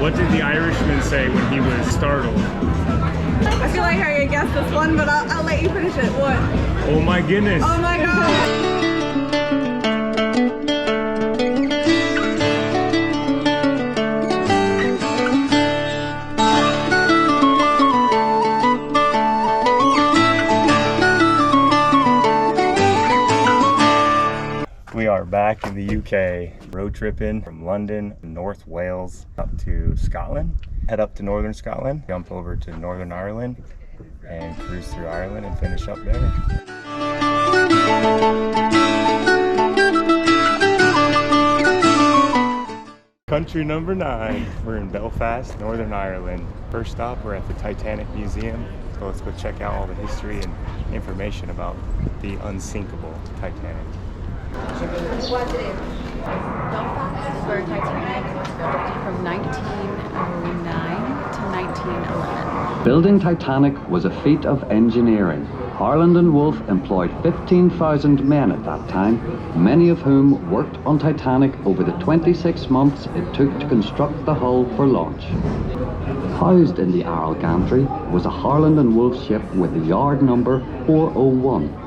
What did the Irishman say when he was startled? I feel like I could guess this one, but I'll let you finish it. What? Oh my goodness. Oh my god. We are back in the UK, road tripping from London, North Wales, up to Scotland. Head up to Northern Scotland, jump over to Northern Ireland, and cruise through Ireland and finish up there. Country number 9, we're in Belfast, Northern Ireland. First stop, we're at the Titanic Museum. So let's go check out all the history and information about the unsinkable Titanic. Belfast, where Titanic was built from 1909 to 1911. Building Titanic was a feat of engineering. Harland and Wolff employed 15,000 men at that time, many of whom worked on Titanic over the 26 months it took to construct the hull for launch. Housed in the Arrow gantry was a Harland and Wolff ship with the yard number 401.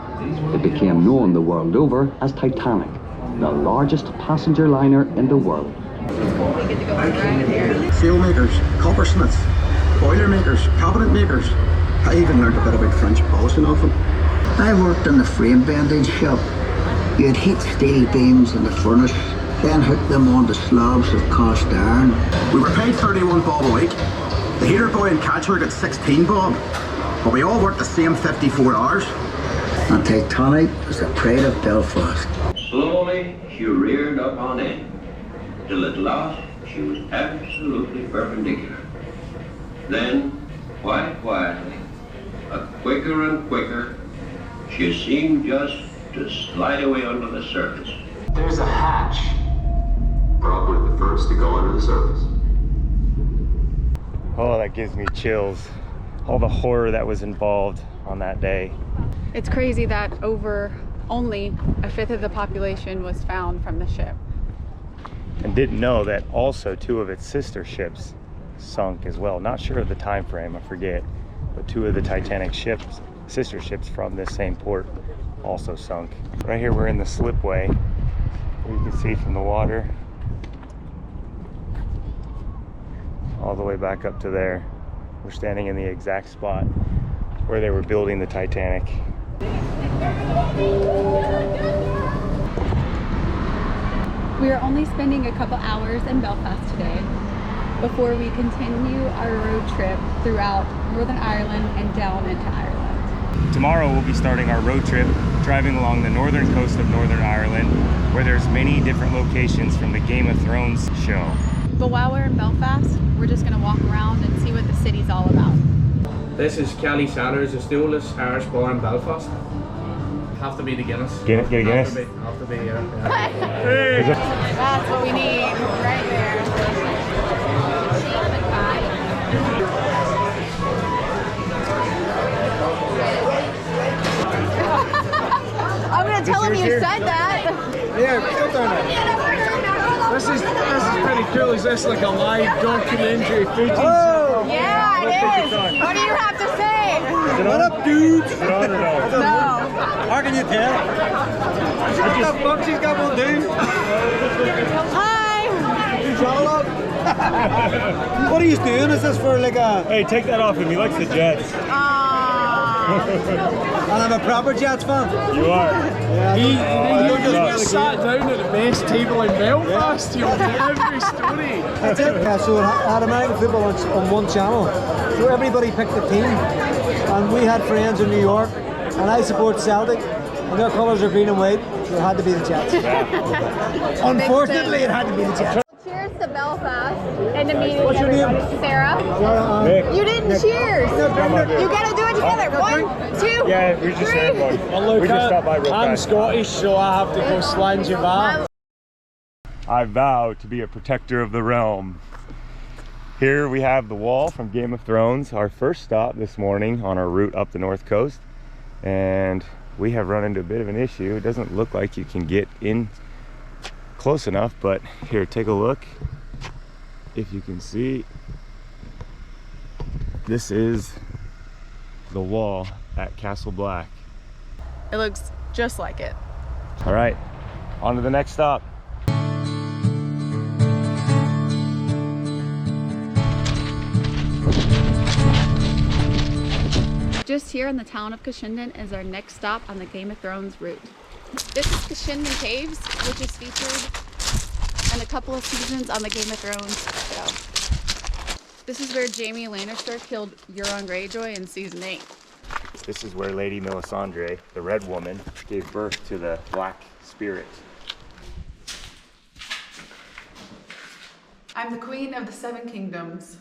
It became known the world over as Titanic, the largest passenger liner in the world. Sailmakers, coppersmiths, boiler makers, cabinet makers. I even learned a bit about French polishing off them. I worked in the frame bending shop. You'd heat steel beams in the furnace, then hook them onto slabs of cast iron. We were paid 31 bob a week. The heater boy and catcher got 16 bob, but we all worked the same 54 hours. And Titanic was the pride of Belfast. Slowly she reared up on end, till at last she was absolutely perpendicular. Then, quite quietly, quicker and quicker, she seemed just to slide away under the surface. There's a hatch. Probably the first to go under the surface. Oh, that gives me chills. All the horror that was involved on that day. It's crazy that only a fifth of the population was found from the ship. And didn't know that also 2 of its sister ships sunk as well. Not sure of the time frame, I forget, but 2 of the Titanic ships, sister ships from this same port, also sunk. Right here we're in the slipway, you can see from the water all the way back up to there. We're standing in the exact spot where they were building the Titanic. We are only spending a couple hours in Belfast today before we continue our road trip throughout Northern Ireland and down into Ireland. Tomorrow we'll be starting our road trip driving along the northern coast of Northern Ireland, where there's many different locations from the Game of Thrones show. But while we're in Belfast, we're just going to walk around and see what the city's all about. This is Kelly Sanders, the oldest Irish bar in Belfast. Have to be the Guinness. Get a Guinness? Have to be, yeah. Hey. That's what we need right there. I'm going to tell him you said that. Yeah, go down there. This is pretty cool. Is this like a live documentary footage? Oh! Yeah, it is. What do you have to say? What up, dudes? Is it on or no? No. How can you tell? She's got one, dude. Hi. What are you doing? Is this for like a... Hey, take that off him. He likes the Jets. And I'm a proper Jets fan. You are. Yeah, he sat down at the best table in Belfast. You'll hear every story. That's it. Yeah, so it had American football on one channel. So everybody picked the team. And we had friends in New York. And I support Celtic. And their colours are green and white. So it had to be the Jets. Yeah. Unfortunately, it had to be the Jets. Cheers to Belfast and to meeting What's your everybody. name? Sarah. Nick. You didn't cheers. You gotta do it together. 1, 2, Yeah, we just had one. Well, look, We just stopped by real I'm fast. Scottish, so I have to go slange you back. I vow to be a protector of the realm. Here we have the wall from Game of Thrones, our first stop this morning on our route up the north coast. And we have run into a bit of an issue. It doesn't look like you can get in close enough, but here, take a look. If you can see, this is the wall at Castle Black. It looks just like it. All right, on to the next stop. Just here in the town of Cashinden is our next stop on the Game of Thrones route. This is Cashinden Caves, which is featured in a couple of seasons on the Game of Thrones show. This is where Jaime Lannister killed Euron Greyjoy in season 8. This is where Lady Melisandre, the Red Woman, gave birth to the Black Spirit. I'm the Queen of the Seven Kingdoms.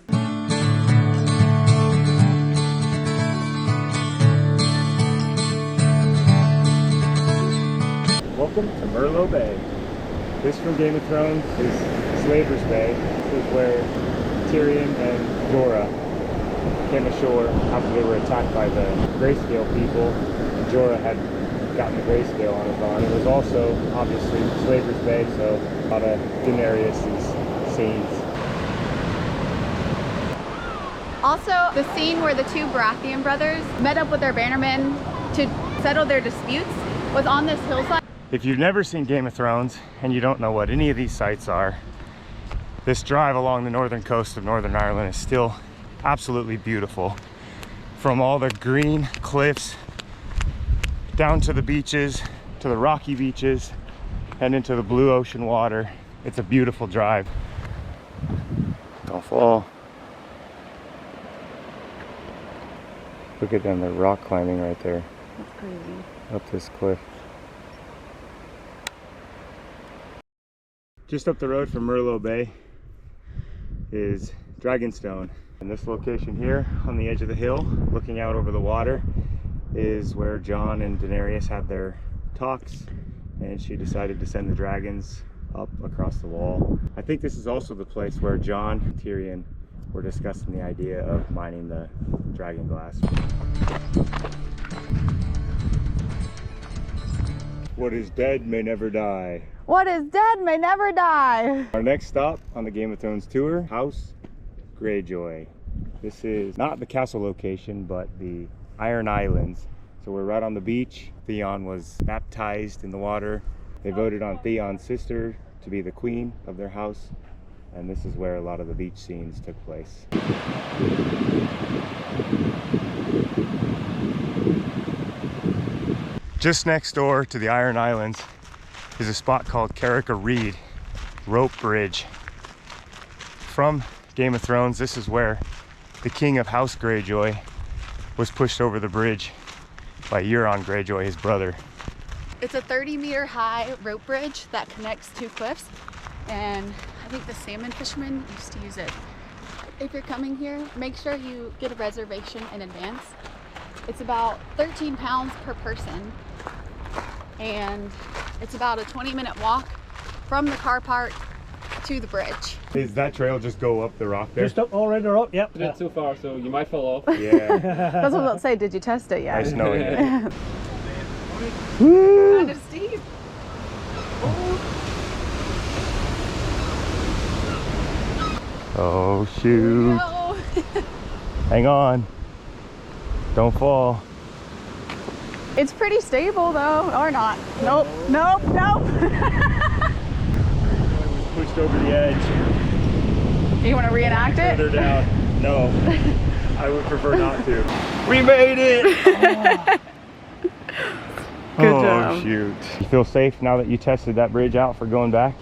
Welcome to Merlot Bay. This from Game of Thrones is Slaver's Bay. This is where Tyrion and Jorah came ashore after they were attacked by the grayscale people. Jorah had gotten the grayscale on his arm. It was also obviously Slaver's Bay, so a lot of Daenerys' scenes. Also, the scene where the two Baratheon brothers met up with their bannermen to settle their disputes was on this hillside. If you've never seen Game of Thrones and you don't know what any of these sites are, this drive along the northern coast of Northern Ireland is still absolutely beautiful. From all the green cliffs down to the beaches, to the rocky beaches, and into the blue ocean water. It's a beautiful drive. Don't fall. Look at them, they're rock climbing right there. That's crazy. Up this cliff. Just up the road from Merlot Bay is Dragonstone. And this location here on the edge of the hill, looking out over the water, is where Jon and Daenerys had their talks, and she decided to send the dragons up across the wall. I think this is also the place where Jon and Tyrion were discussing the idea of mining the dragon glass. What is dead may never die. What is dead may never die. Our next stop on the Game of Thrones tour, House Greyjoy. This is not the castle location, but the Iron Islands. So we're right on the beach. Theon was baptized in the water. They voted on Theon's sister to be the queen of their house. And this is where a lot of the beach scenes took place. Just next door to the Iron Islands is a spot called Carrick Reed Rope Bridge. From Game of Thrones, this is where the king of House Greyjoy was pushed over the bridge by Euron Greyjoy, his brother. It's a 30-meter high rope bridge that connects two cliffs, and I think the salmon fishermen used to use it. If you're coming here, make sure you get a reservation in advance. It's about 13 pounds per person, and it's about a 20-minute walk from the car park to the bridge. Does that trail just go up the rock there? Just up already, the rock, yep. A bit too far, so you might fall off. Yeah. That's what I was about to say. Did you test it yet? Nice knowing you. Kind of steep. Oh shoot. No. Hang on. Don't fall. It's pretty stable though, or not. Nope, nope, nope. Pushed over the edge. You want to reenact it? Further down. No. I would prefer not to. We made it! Good oh job. shoot. You feel safe now that you tested that bridge out for going back?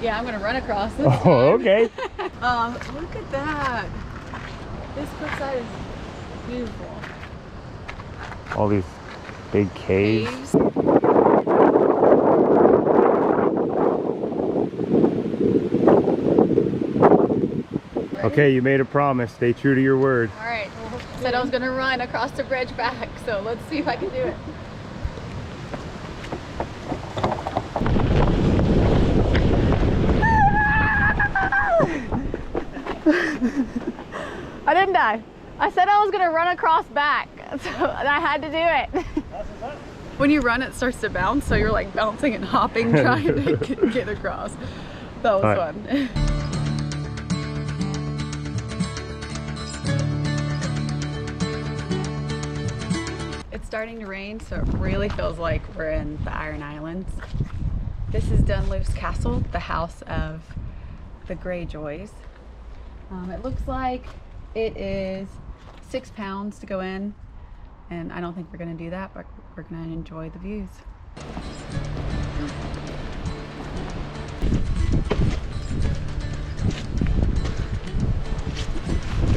Yeah, I'm gonna run across this Oh, time. okay. Look at that. This cliffside is beautiful. All these big caves. Okay, you made a promise. Stay true to your word. All right, said I was gonna run across the bridge back, so let's see if I can do it. I didn't die. I said I was gonna run across back, so I had to do it. When you run, it starts to bounce, so you're like bouncing and hopping, trying to get across. That was fun. starting to rain, so it really feels like we're in the Iron Islands. This is Blarney Castle, the house of the Greyjoys. It looks like it is £6 to go in, and I don't think we're going to do that, but we're going to enjoy the views.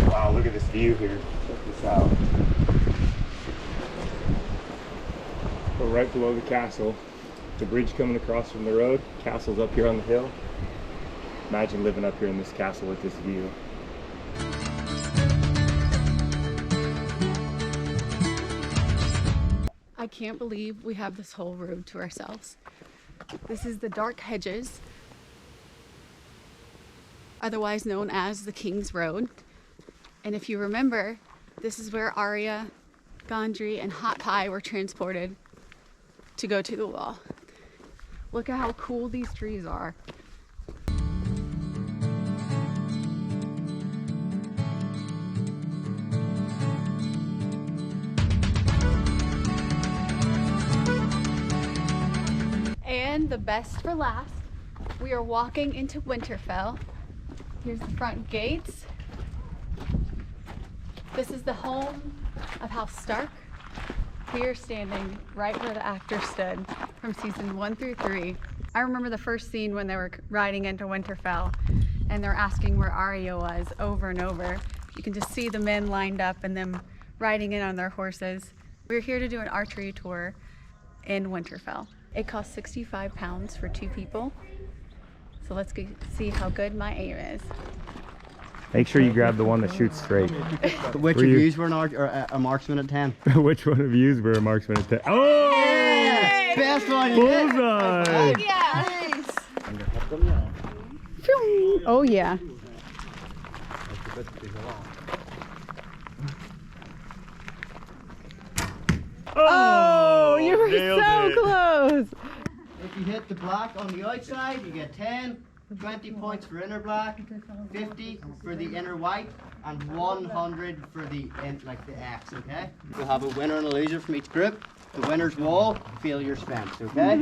Wow, look at this view here. Check this out. We're right below the castle. The bridge coming across from the road. Castle's up here on the hill. Imagine living up here in this castle with this view. I can't believe we have this whole road to ourselves. This is the Dark Hedges, otherwise known as the King's Road. And if you remember, this is where Arya, Gondry, and Hot Pie were transported to go to the wall. Look at how cool these trees are. And the best for last, we are walking into Winterfell. Here's the front gates. This is the home of House Stark. We are standing right where the actors stood from season 1 through 3. I remember the first scene when they were riding into Winterfell and they're asking where Arya was over and over. You can just see the men lined up and them riding in on their horses. We're here to do an archery tour in Winterfell. It costs £65 for 2 people. So let's go see how good my aim is. Make sure you grab the one that shoots straight. Which of yous were a marksman at 10? Which one of yous were a marksman at 10? Oh! Hey! Best one yet! Bullseye! Yeah! Nice! Oh yeah. Oh, you were so close! If you hit the black on the outside, you get 10. 20 points for inner black, 50 for the inner white, and 100 for the X, okay? We'll have a winner and a loser from each group. The winner's wall, failure's fence, okay?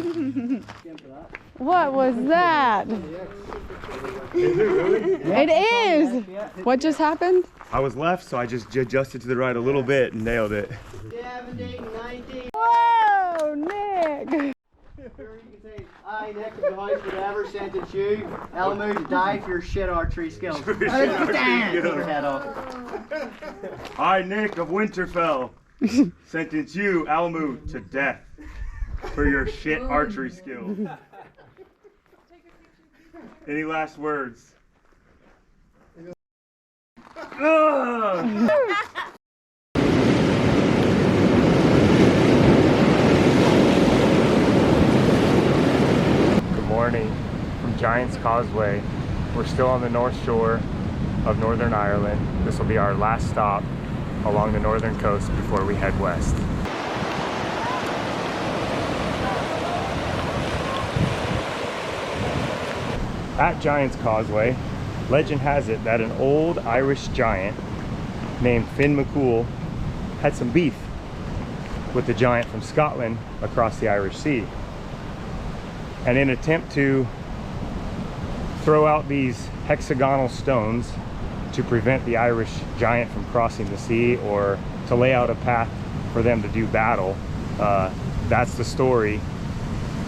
What was that? Is it really? It is! What just happened? I was left, so I just adjusted to the right a little bit and nailed it. 70, 90. Whoa, Nick! Or you can say, I, Nick of the house, whatever, sent it you. Elmo to die for your shit archery skills. Stand! Your head off. I, Nick of Winterfell, sentence you, Almu, to death for your shit archery skills. Any last words? Morning from Giant's Causeway. We're still on the north shore of Northern Ireland. This will be our last stop along the northern coast before we head west. At Giant's Causeway, legend has it that an old Irish giant named Finn McCool had some beef with the giant from Scotland across the Irish Sea. And in an attempt to throw out these hexagonal stones to prevent the Irish giant from crossing the sea, or to lay out a path for them to do battle, that's the story.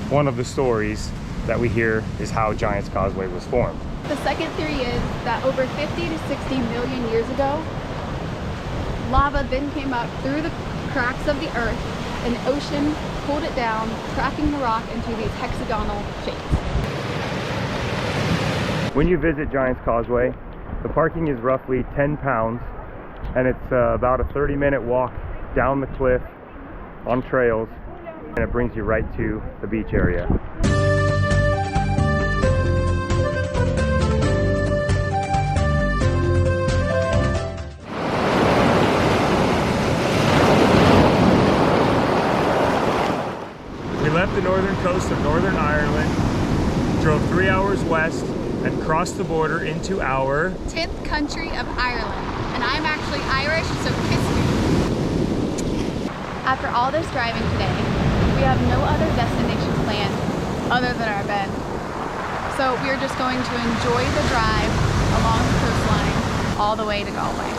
One of the stories that we hear is how Giant's Causeway was formed. The second theory is that over 50 to 60 million years ago, lava then came up through the cracks of the earth and the ocean pulled it down, cracking the rock into these hexagonal shapes. When you visit Giant's Causeway, the parking is roughly £10, and it's about a 30-minute walk down the cliff on trails, and it brings you right to the beach area. We left the northern coast of Northern Ireland, drove 3 hours west, and crossed the border into our 10th country of Ireland. And I'm actually Irish, so kiss me. After all this driving today, we have no other destination planned other than our bed. So we are just going to enjoy the drive along the coastline all the way to Galway.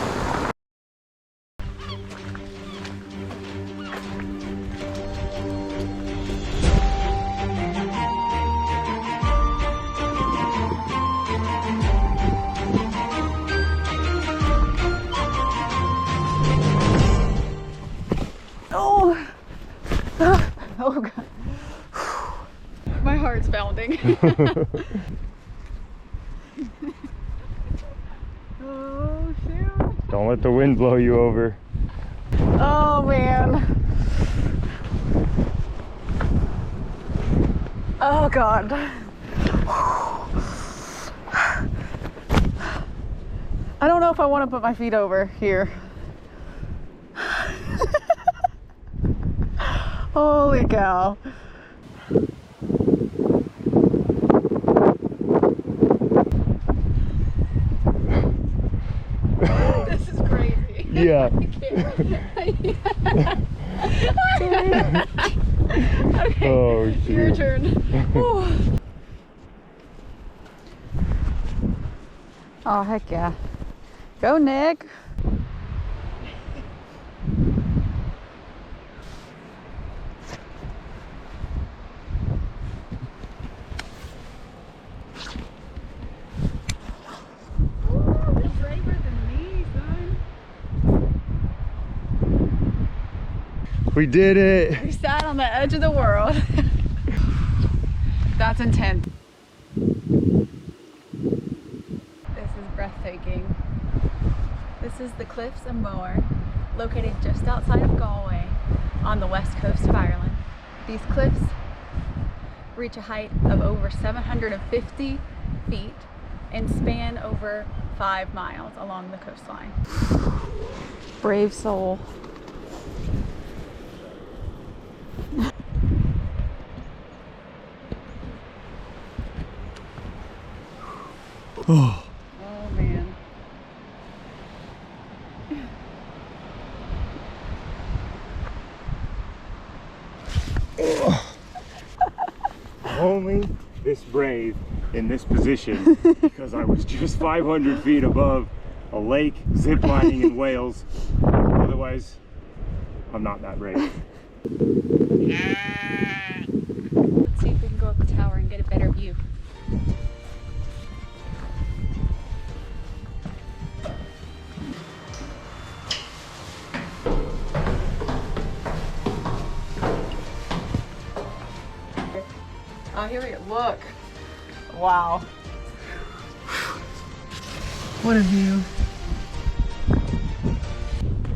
Oh God. My heart's pounding. Oh shoot. Don't let the wind blow you over. Oh man. Oh God. I don't know if I want to put my feet over here. Holy cow. This is crazy. Yeah. Okay, oh, shoot. your turn. Oh, heck yeah. Go, Nick. We did it! We sat on the edge of the world. That's intense. This is breathtaking. This is the cliffs of Moher, located just outside of Galway on the west coast of Ireland. These cliffs reach a height of over 750 feet and span over 5 miles along the coastline. Brave soul. Oh. Oh man. Only this brave in this position because I was just 500 feet above a lake ziplining in Wales. Otherwise, I'm not that brave. Let's see if we can go up the tower and get a better view. Oh, here we go. Look. Wow. What a view.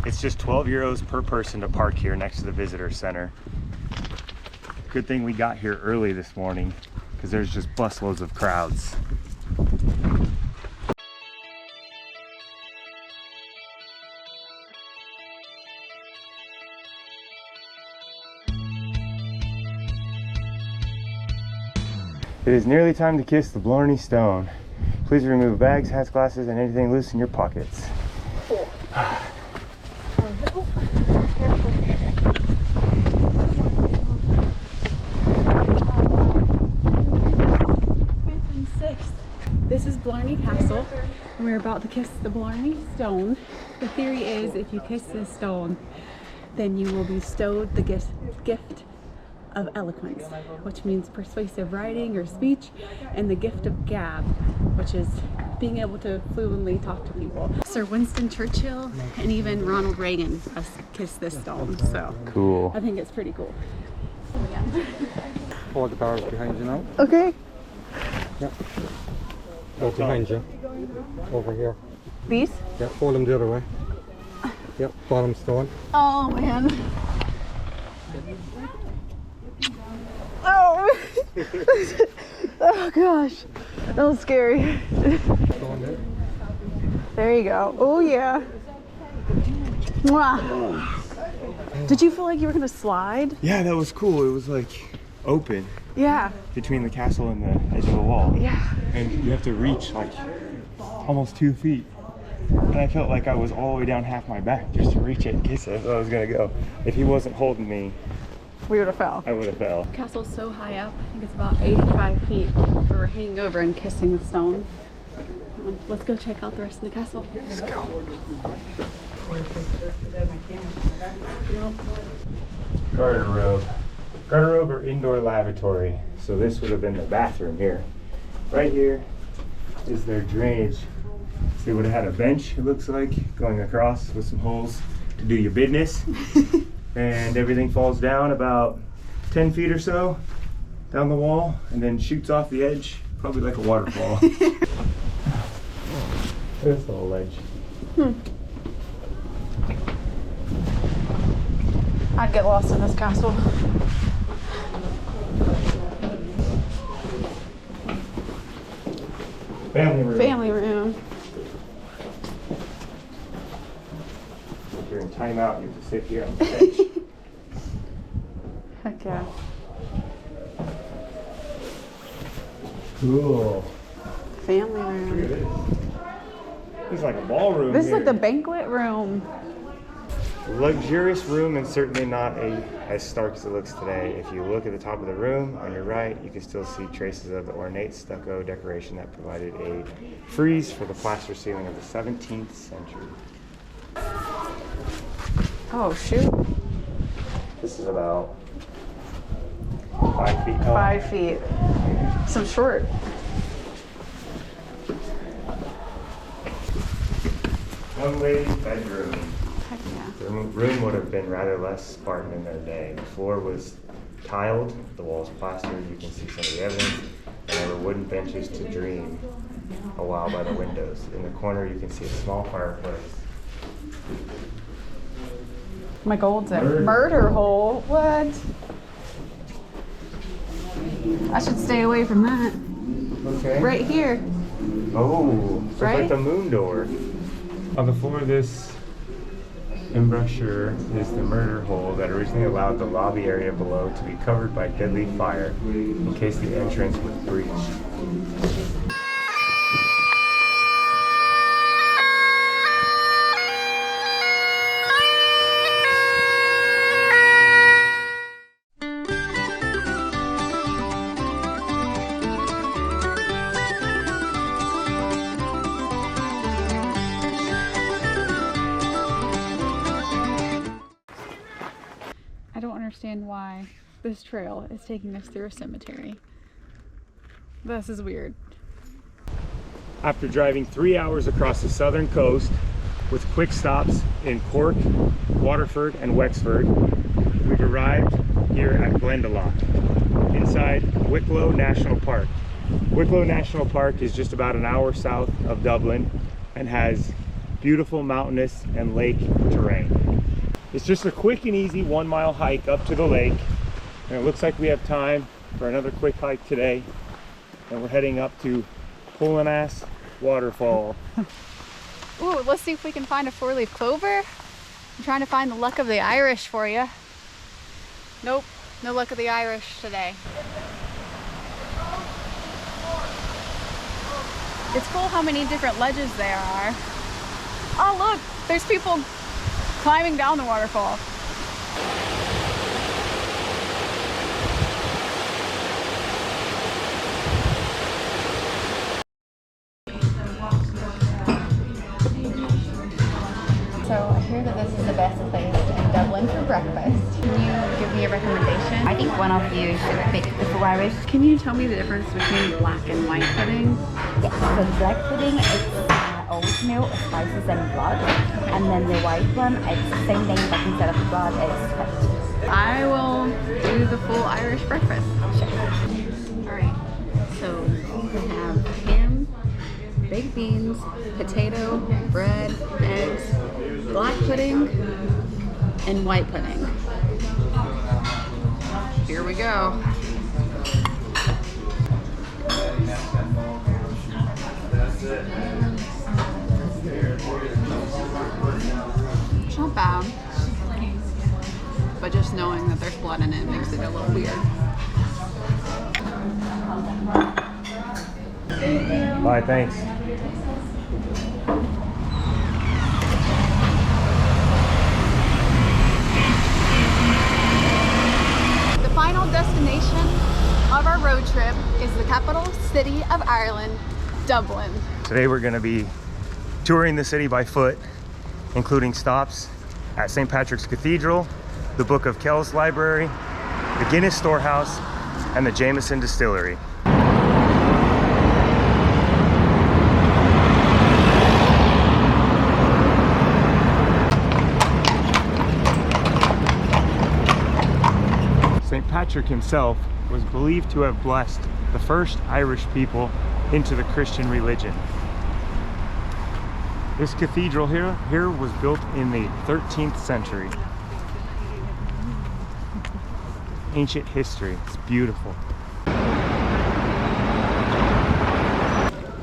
It's just 12 euros per person to park here next to the visitor center. Good thing we got here early this morning because there's just busloads of crowds. It is nearly time to kiss the Blarney Stone. Please remove bags, hats, glasses, and anything loose in your pockets. This is Blarney Castle, and we're about to kiss the Blarney Stone. The theory is if you kiss this stone, then you will be bestowed the gift of eloquence, which means persuasive writing or speech, and the gift of gab, which is being able to fluently talk to people. Sir Winston Churchill and even Ronald Reagan has kissed this stone, so cool. I think it's pretty cool. All the barrels behind you now. Okay. Yep. Oh, behind you. Over here. These? Yep, hold them the other way. Yep, bottom stone. Oh man. Oh! Oh gosh, that was scary. There you go. Oh yeah. Mwah. Did you feel like you were gonna slide? Yeah, that was cool. It was like open Yeah. between the castle and the edge of the wall. Yeah. And you have to reach like almost 2 feet. and I felt like I was all the way down half my back just to reach it in case I thought I was gonna go. If he wasn't holding me, We would have fell. I would have fell. Castle's so high up. I think it's about 85 feet. We're hanging over and kissing the stone. Let's go check out the rest of the castle. Let's go. Garderobe. Garderobe or indoor lavatory. So this would have been the bathroom here. Right here is their drainage. So they would have had a bench, it looks like, going across with some holes to do your business. And everything falls down about 10 feet or so down the wall and then shoots off the edge, probably like a waterfall. There's the whole ledge. I'd get lost in this castle. Family room. Family room. If you're in timeout, you have to sit here on the bench. Heck yeah. Cool. Family Look at room. this. It's like a ballroom. This is like here. the banquet room. Luxurious room, and certainly not as stark as it looks today. If you look at the top of the room on your right, you can still see traces of the ornate stucco decoration that provided a frieze for the plaster ceiling of the 17th century. Oh shoot. This is about 5 feet tall. 5 feet. Some short. One lady's bedroom. Heck yeah. The room would have been rather less Spartan in their day. The floor was tiled, the walls plastered, you can see some of the evidence, and there were wooden benches to dream a while by the windows. In the corner you can see a small fireplace. My gold's a murder hole. What? I should stay away from that. Okay. Right here. Oh, so Right? it's like the moon door. On the floor of this embrasure is the murder hole that originally allowed the lobby area below to be covered by deadly fire in case the entrance was breached. I don't understand why this trail is taking us through a cemetery. This is weird. After driving 3 hours across the southern coast with quick stops in Cork, Waterford, and Wexford, we've arrived here at Glendalough, inside Wicklow National Park. Wicklow National Park is just about an hour south of Dublin and has beautiful mountainous and lake terrain. It's just a quick and easy 1 mile hike up to the lake, and it looks like we have time for another quick hike today, and we're heading up to Pullinass Waterfall. Ooh, let's see if we can find a 4-leaf clover. I'm trying to find the luck of the Irish for you. Nope, no luck of the Irish today. It's cool how many different ledges there are. Oh look, there's people climbing down the waterfall. So I hear that this is the best place in Dublin for breakfast. Can you give me a recommendation? I think one of you should pick the 4 Irish. Can you tell me the difference between black and white pudding? Yes, so the black pudding is oatmeal, spices and blood. And then the white one, it's the same thing, but instead of blood, it's sweat. I will do the full Irish breakfast. Alright, so we have ham, baked beans, potato, bread, eggs, black pudding, and white pudding. Here we go. It's not bad, but just knowing that there's blood in it makes it a little weird. Bye, thanks. city of Ireland, Dublin. Today we're going to be touring the city by foot, including stops at St. Patrick's Cathedral, the Book of Kells Library, the Guinness Storehouse, and the Jameson Distillery. St. Patrick himself was believed to have blessed the first Irish people into the Christian religion. This cathedral here was built in the 13th century. Ancient history, it's beautiful.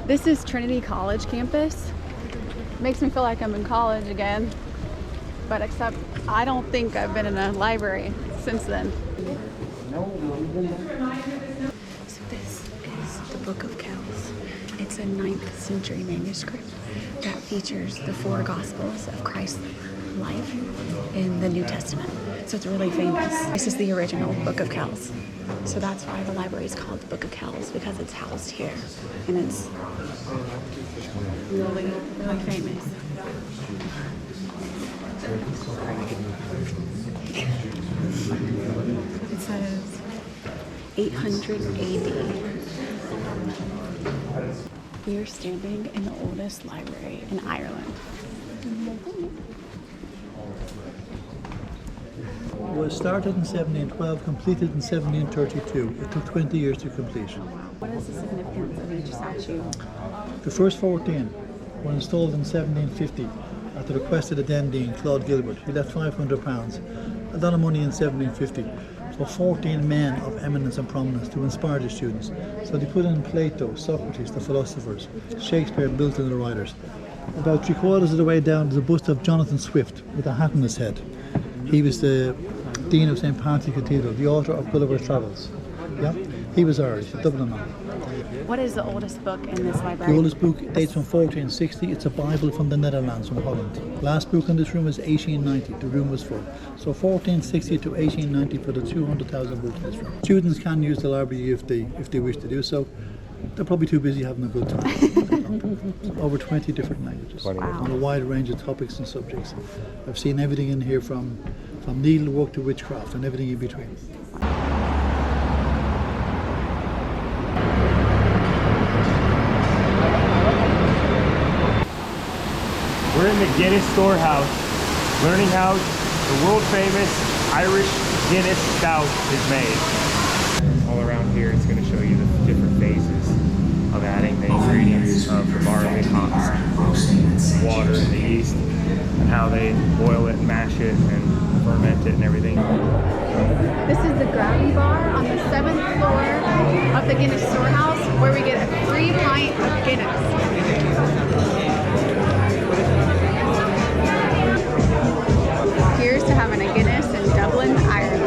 This is Trinity College campus. Makes me feel like I'm in college again, but except I don't think I've been in a library since then. So this is the Book of Kells. It's a 9th century manuscript that features the 4 Gospels of Christ's life in the New Testament. So it's really famous. This is the original Book of Kells. So that's why the library is called the Book of Kells, because it's housed here. And it's really, really famous. It says 800 AD. We are standing in the oldest library in Ireland. It was started in 1712, completed in 1732. It took 20 years to complete. What is the significance of each statue? The first 14 were installed in 1750 at the request of the then Dean, Claude Gilbert. He left £500, a lot of money in 1750. So 14 men of eminence and prominence to inspire the students. So they put in Plato, Socrates, the philosophers, Shakespeare, Milton, the writers. About 3/4 of the way down is a bust of Jonathan Swift with a hat on his head. He was the Dean of St. Patrick's Cathedral, the author of Gulliver's Travels. Yeah, he was Irish, a Dublin man. What is the oldest book in this library? The oldest book dates from 1460. It's a Bible from the Netherlands, from Holland. Last book in this room was 1890. The room was full. So 1460 to 1890 for the 200,000 books in this room. Students can use the library if they wish to do so. They're probably too busy having a good time. Over 20 different languages. Wow. On a wide range of topics and subjects. I've seen everything in here from needlework to witchcraft and everything in between. We're in the Guinness Storehouse, learning how the world famous Irish Guinness Stout is made. All around here it's going to show you the different phases of adding the ingredients of the barley, hops, water, and the yeast, and how they boil it, mash it, and ferment it and everything. This is the gravy bar on the 7th floor of the Guinness Storehouse, where we get a free pint of Guinness. Here's to having a Guinness in Dublin, Ireland.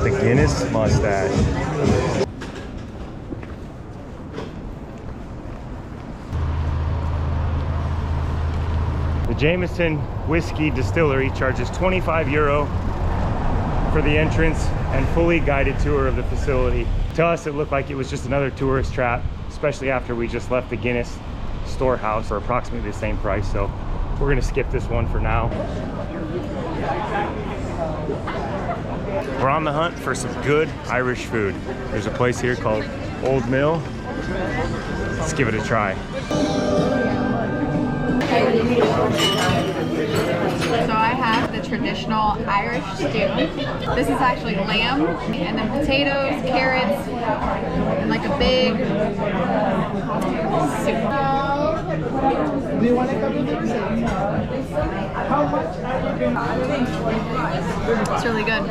The Guinness mustache. The Jameson Whiskey Distillery charges €25 for the entrance and fully guided tour of the facility. To us, it looked like it was just another tourist trap, especially after we just left the Guinness Storehouse for approximately the same price. So we're gonna skip this one for now. We're on the hunt for some good Irish food. There's a place here called Old Mill. Let's give it a try. So I have the traditional Irish stew. This is actually lamb, and then potatoes, carrots, and like a big soup. Do you want to come in? It's really good.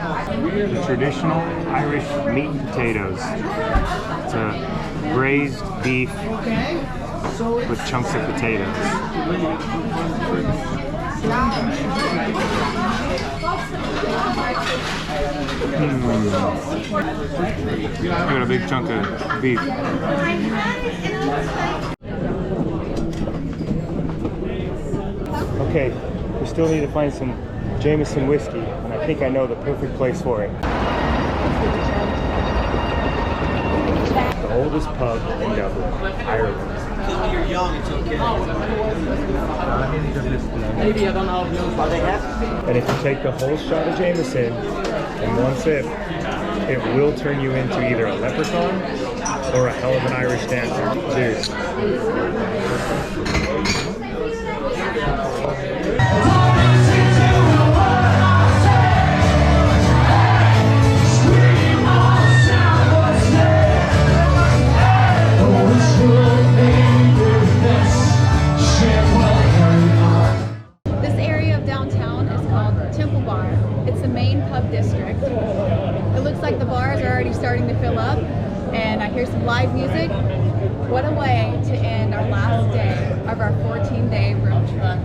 The traditional Irish meat and potatoes. It's a braised beef with chunks of potatoes. I got a big chunk of beef. Okay, we still need to find some Jameson whiskey, and I I think I know the perfect place for it. The oldest pub in Dublin, Ireland. When you're young, it's okay. Maybe I don't know what they have. And if you take the whole shot of Jameson in one sip, it will turn you into either a leprechaun or a hell of an Irish dancer. Cheers. This area of downtown is called Temple Bar. It's the main pub district. It looks like the bars are already starting to fill up, and I hear some live music. What a way to end our last day of our 14-day road trip.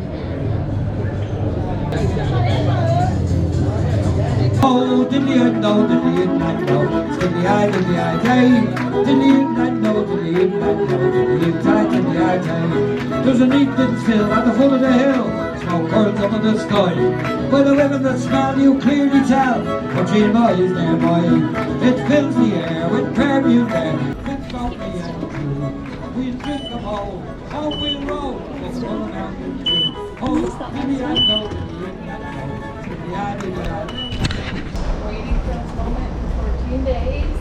Oh, didn't you know, didn't you know, didn't I, didn't I tell you, didn't you know, didn't you know, didn't I tell you, there's an evening still at the foot of the hill, smoke curls up in the sky, by the women that smell you clearly tell, country boys there boy, it fills the air with perfume there, think about me and you, we'll drink them all, how we'll roll, let's roll around with you, oh, didn't I know, didn't you know, didn't I, didn't I. Waiting for this moment for 14 days.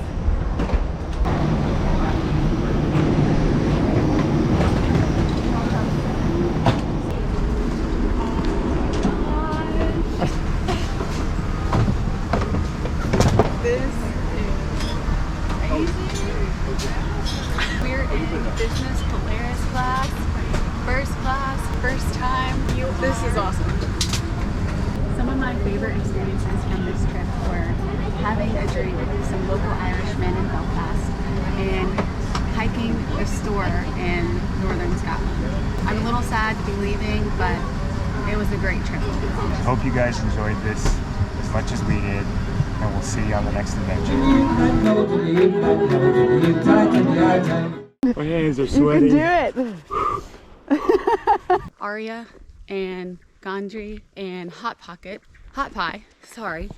This is crazy. We're in business Polaris class, first time. This is awesome. Some of my favorite experiences from this trip were having a drink with some local Irishmen in Belfast and hiking the store in northern Scotland. I'm a little sad to be leaving, but it was a great trip overall. Hope you guys enjoyed this as much as we did, and we'll see you on the next adventure. My hands are sweaty. You can do it. Arya and Gondry and Hot Pie, sorry.